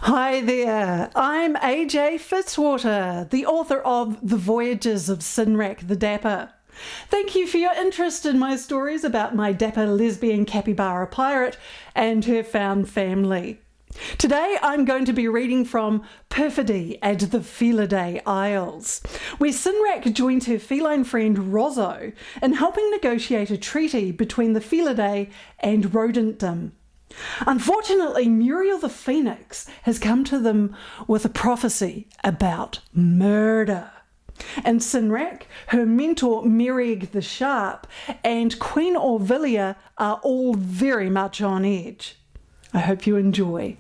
Hi there, I'm AJ Fitzwater, the author of The Voyages of CINRAK the Dapper. Thank you for your interest in my stories about my dapper lesbian capybara pirate and her found family. Today I'm going to be reading from Perfidy at the Felidae Isles, where CINRAK joined her feline friend Rozo in helping negotiate a treaty between the Felidae and rodentdom. Unfortunately, Muriel the Phoenix has come to them with a prophecy about murder. And CINRAK, her mentor Merrieg the Sharp, and Queen Orvillia are all very much on edge. I hope you enjoy.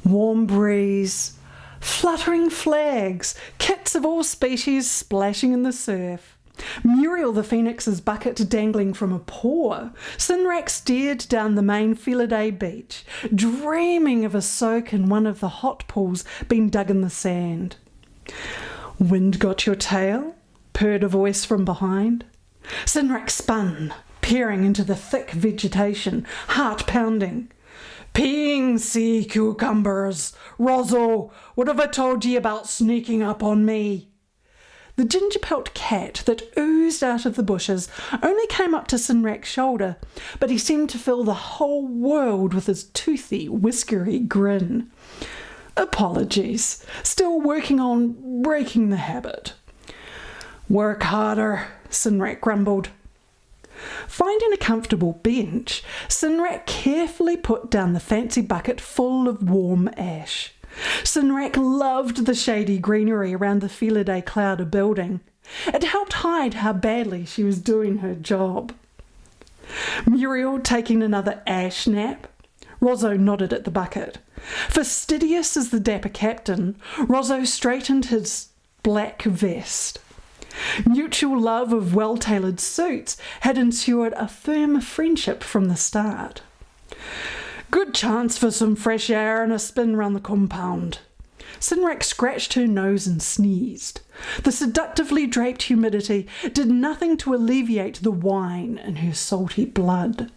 Warm breeze, fluttering flags, kits of all species splashing in the surf. Muriel the Phoenix's bucket dangling from a paw, CINRAK steered down the main Felidae beach, dreaming of a soak in one of the hot pools being dug in the sand. "Wind got your tail?" purred a voice from behind. CINRAK spun, peering into the thick vegetation, heart pounding. "Peeing sea cucumbers! Rozo, what have I told ye about sneaking up on me?" The ginger-pelt cat that oozed out of the bushes only came up to CINRAK's shoulder, but he seemed to fill the whole world with his toothy, whiskery grin. "Apologies. Still working on breaking the habit." "Work harder," CINRAK grumbled. Finding a comfortable bench, CINRAK carefully put down the fancy bucket full of warm ash. CINRAK loved the shady greenery around the Felidae Clouder building. It helped hide how badly she was doing her job. Muriel taking another ash nap? Rozo nodded at the bucket. Fastidious as the dapper captain, Rozo straightened his black vest. Mutual love of well-tailored suits had ensured a firm friendship from the start. "Good chance for some fresh air and a spin round the compound." CINRAK scratched her nose and sneezed. The seductively draped humidity did nothing to alleviate the wine in her salty blood.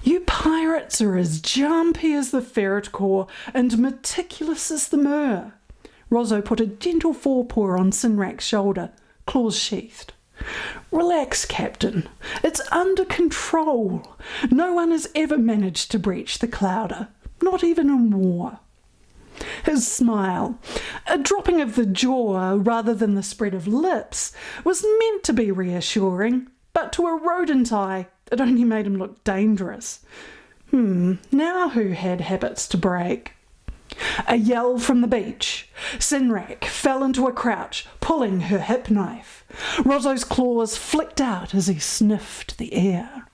"You pirates are as jumpy as the ferret core and meticulous as the myrrh." Rozo put a gentle forepaw on CINRAK's shoulder, claws sheathed. "Relax, Captain. It's under control. No one has ever managed to breach the Clouder, not even in war." His smile, a dropping of the jaw rather than the spread of lips, was meant to be reassuring, but to a rodent eye it only made him look dangerous. Now who had habits to break? A yell from the beach. CINRAK fell into a crouch, pulling her hip knife. Rozo's claws flicked out as he sniffed the air.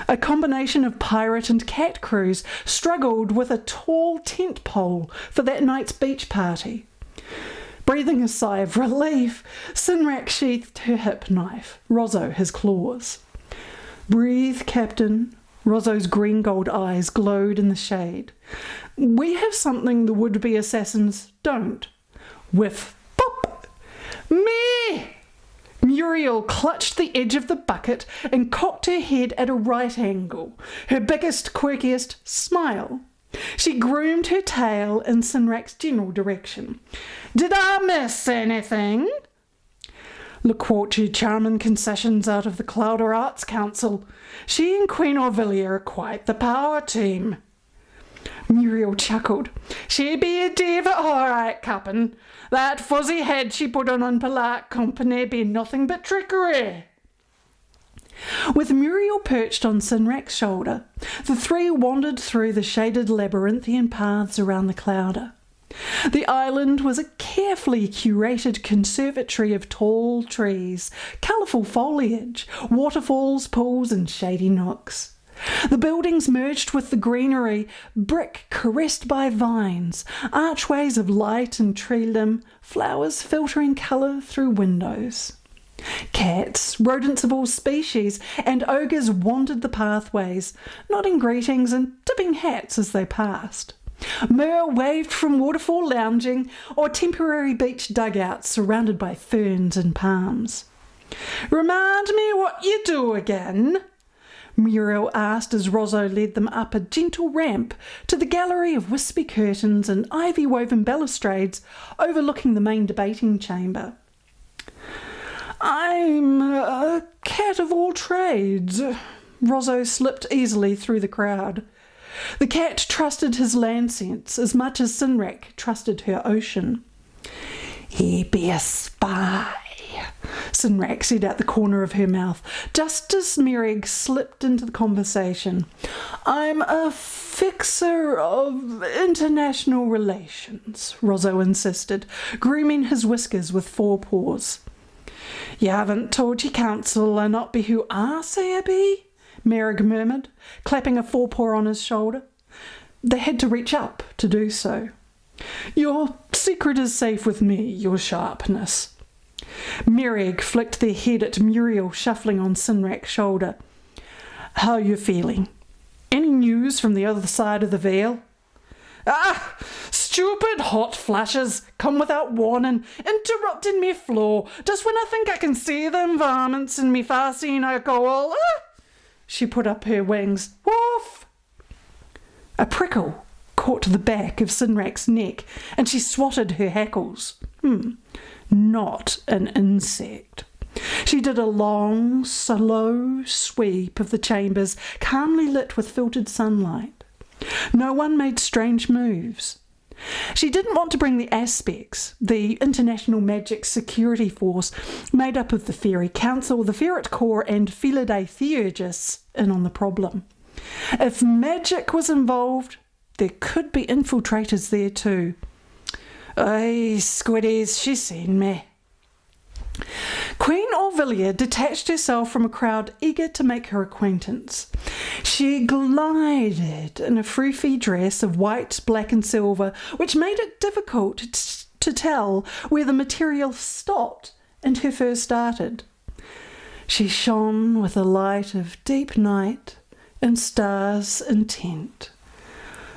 A combination of pirate and cat crews struggled with a tall tent pole for that night's beach party. Breathing a sigh of relief, CINRAK sheathed her hip knife, Rozo his claws. "Breathe, Captain." Rozo's green-gold eyes glowed in the shade. "We have something the would-be assassins don't." Whiff, pop! "Me!" Muriel clutched the edge of the bucket and cocked her head at a right angle, her biggest, quirkiest smile. She groomed her tail in CINRAK's general direction. "Did I miss anything?" "Look what you charming concessions out of the Clouder Arts Council. She and Queen Orvillia are quite the power team." Muriel chuckled. "She be a diva, all right, Cap'n. That fuzzy head she put on polite company be nothing but trickery." With Muriel perched on CINRAK's shoulder, the three wandered through the shaded labyrinthian paths around the Clouder. The island was a carefully curated conservatory of tall trees, colourful foliage, waterfalls, pools and shady nooks. The buildings merged with the greenery, brick caressed by vines, archways of light and tree limb, flowers filtering colour through windows. Cats, rodents of all species, and ogres wandered the pathways, nodding greetings and tipping hats as they passed. Mer waved from waterfall lounging or temporary beach dugouts surrounded by ferns and palms. "Remind me what you do again." Muriel asked as Rosso led them up a gentle ramp to the gallery of wispy curtains and ivy-woven balustrades overlooking the main debating chamber. "I'm a cat of all trades." Rosso slipped easily through the crowd. The cat trusted his land sense as much as CINRAK trusted her ocean. "He be a spy," CINRAK said out the corner of her mouth, just as Merrig slipped into the conversation. "I'm a fixer of international relations," Rosso insisted, grooming his whiskers with forepaws. "You haven't told your counsel I not be who I say I be?" Merrig murmured, clapping a forepaw on his shoulder. They had to reach up to do so. "Your secret is safe with me, your sharpness." Merrig flicked their head at Muriel shuffling on CINRAK's shoulder. "How you feeling? Any news from the other side of the veil?" "Ah, stupid hot flashes, come without warning, interrupting me flow, just when I think I can see them varmints in me fascina goal. Ah!" She put up her wings. "Woof!" A prickle caught the back of CINRAK's neck, and she swatted her hackles. Not an insect. She did a long, slow sweep of the chambers, calmly lit with filtered sunlight. No one made strange moves. She didn't want to bring the aspects, the international magic security force made up of the Fairy Council, the Ferret Corps and Felidae Theurgists, in on the problem. If magic was involved, there could be infiltrators there too. "Aye, squiddies, she's seen me." Queen Orvillia detached herself from a crowd eager to make her acquaintance. She glided in a froofy dress of white, black and silver, which made it difficult to tell where the material stopped and her fur started. She shone with the light of deep night and stars intent.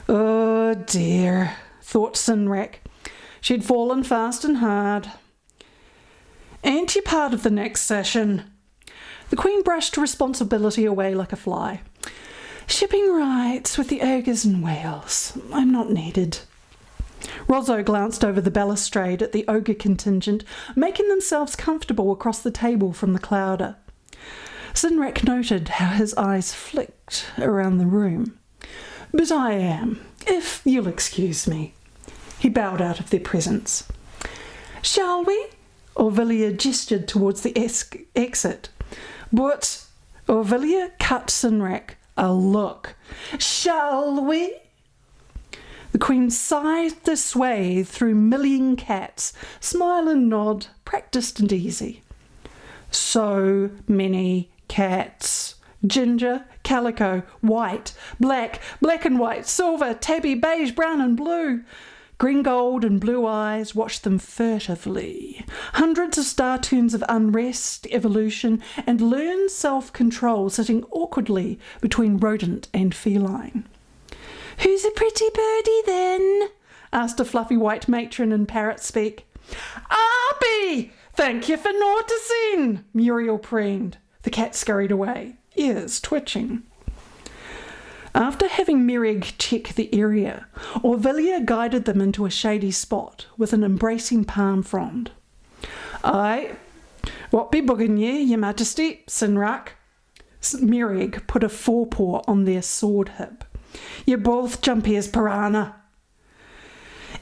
"Oh dear," thought CINRAK. She'd fallen fast and hard. "Ain't you part of the next session?" The Queen brushed responsibility away like a fly. "Shipping rights with the ogres and whales. I'm not needed." Rosso glanced over the balustrade at the ogre contingent, making themselves comfortable across the table from the clouder. CINRAK noted how his eyes flicked around the room. "But I am, if you'll excuse me." He bowed out of their presence. "Shall we?" Orvillia gestured towards the exit. But Orvillia cut CINRAK a look. "Shall we?" The Queen sighed the sway through million cats, smile and nod, practised and easy. So many cats. Ginger, calico, white, black, black and white, silver, tabby, beige, brown and blue. Green, gold and blue eyes watched them furtively. Hundreds of star tunes of unrest, evolution and learned self-control sitting awkwardly between rodent and feline. "Who's a pretty birdie then?" asked a fluffy white matron in parrot speak. "I be! Thank you for noticing!" Muriel preened. The cat scurried away, ears twitching. After having Merrig check the area, Orvillia guided them into a shady spot with an embracing palm frond. "Aye, what be bugging ye, your majesty, CINRAK?" Merrig put a forepaw on their sword hip. "You're both jumpy as piranha."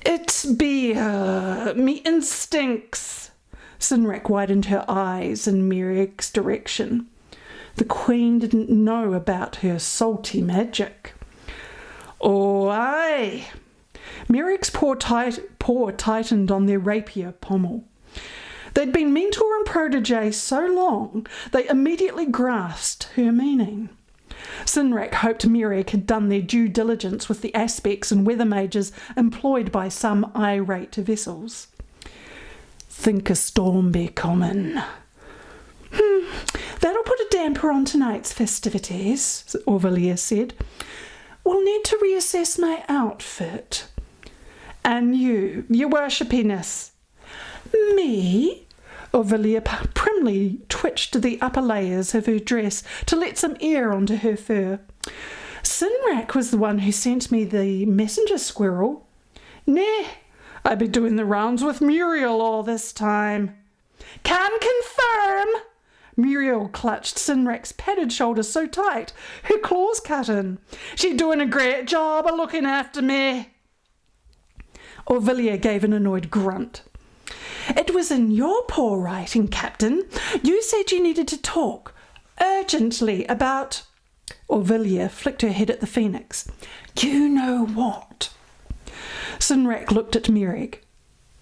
"It be, me instincts." CINRAK widened her eyes in Merrig's direction. The Queen didn't know about her salty magic. "Oh, aye." Merrig's paw tightened on their rapier pommel. They'd been mentor and protege so long, they immediately grasped her meaning. CINRAK hoped Merrig had done their due diligence with the aspects and weather mages employed by some irate vessels. "Think a storm be coming." "That'll put a damper on tonight's festivities," Orvillia said. "We'll need to reassess my outfit." "And you, your worshipiness?" "Me?" Orvillia primly twitched the upper layers of her dress to let some air onto her fur. "CINRAK was the one who sent me the messenger squirrel." "Nah, I be doing the rounds with Muriel all this time." "Can confirm." Muriel clutched CINRAK's padded shoulders so tight, her claws cut in. "She doing a great job of looking after me." Orvillia gave an annoyed grunt. "It was in your poor writing, Captain. You said you needed to talk urgently about—" Orvillia flicked her head at the phoenix. "You know what?" CINRAK looked at Merrig.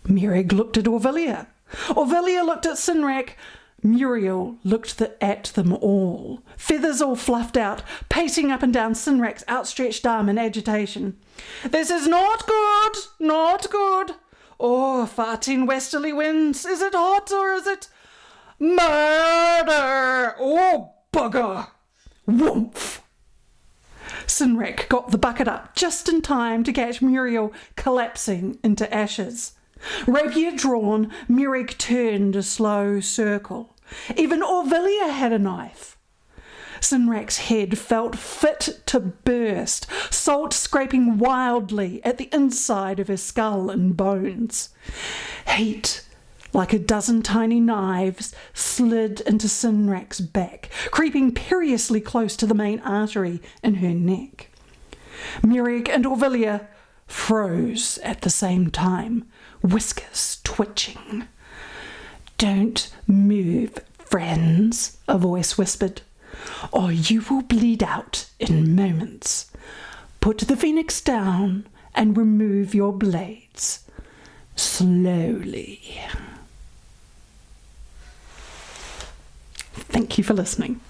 Merrig looked at Orvillia. Orvillia looked at CINRAK. Muriel looked at them all, feathers all fluffed out, pacing up and down CINRAK's outstretched arm in agitation. "This is not good, not good. Oh, farting westerly winds. Is it hot or is it murder? Oh, bugger. Woomph." CINRAK got the bucket up just in time to catch Muriel collapsing into ashes. Rapier drawn, Merrig turned a slow circle. Even Orvillia had a knife. CINRAK's head felt fit to burst, salt scraping wildly at the inside of her skull and bones. Heat, like a dozen tiny knives, slid into CINRAK's back, creeping perilously close to the main artery in her neck. Merrig and Orvillia froze at the same time, whiskers twitching. "Don't move, friends," a voice whispered, "or you will bleed out in moments. Put the phoenix down and remove your blades. Slowly." Thank you for listening.